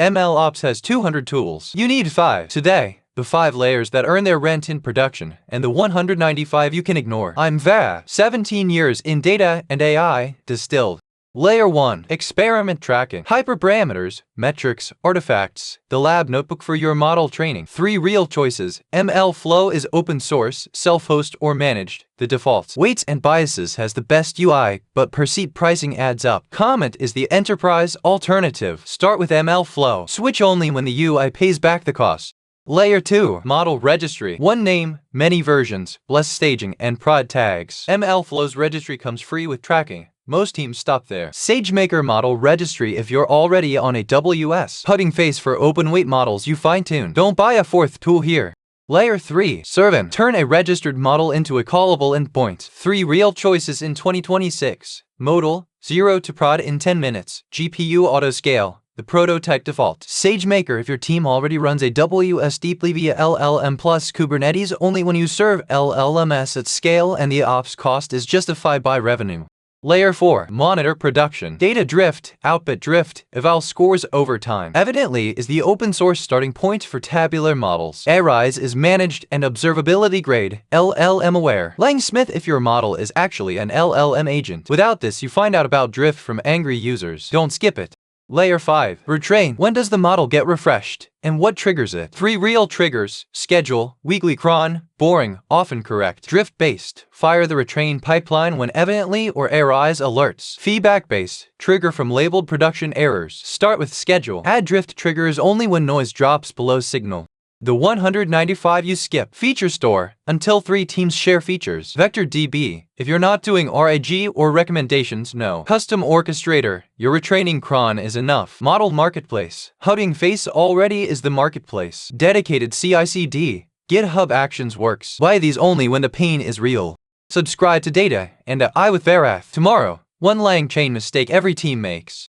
MLOps has 200 tools. You need 5 today. The 5 layers that earn their rent in production, and the 195 you can ignore. I'm Va. 17 years in data and AI distilled. Layer 1. Experiment tracking. Hyperparameters, metrics, artifacts. The lab notebook for your model training. 3 real choices. MLflow is open source, self-host or managed. The defaults. Weights and biases has the best UI, but per seat pricing adds up. Comet is the enterprise alternative. Start with MLflow. Switch only when the UI pays back the cost. Layer 2. Model registry. One name, many versions, less staging and prod tags. MLflow's registry comes free with tracking. Most teams stop there. SageMaker model registry if you're already on a WS. Putting face for open weight models you fine-tune. Don't buy a 4th tool here. Layer 3. Servant. Turn a registered model into a callable endpoint. 3 real choices in 2026. Modal, 0 to prod in 10 minutes. GPU autoscale. The prototype default. SageMaker if your team already runs a WS deeply via LLM plus Kubernetes only when you serve LLMs at scale and the ops cost is justified by revenue. Layer 4. Monitor production. Data drift, output drift, eval scores over time. Evidently is the open source starting point for tabular models. Arize is managed and observability grade, LLM aware. LangSmith if your model is actually an LLM agent. Without this you find out about drift from angry users. Don't skip it. Layer 5. Retrain. When does the model get refreshed? And what triggers it? 3 real triggers. Schedule, weekly cron, boring, often correct. Drift-based. Fire the retrain pipeline when evidently or Arize alerts. Feedback-based. Trigger from labeled production errors. Start with schedule. Add drift triggers only when noise drops below signal. The 195 you skip. Feature store. Until 3 teams share features. Vector DB. If you're not doing RAG or recommendations, no. Custom orchestrator. Your retraining cron is enough. Model marketplace. Hugging face already is the marketplace. Dedicated CI/CD. GitHub Actions works. Buy these only when the pain is real. Subscribe to Data and I with Verath. Tomorrow, one LangChain mistake every team makes.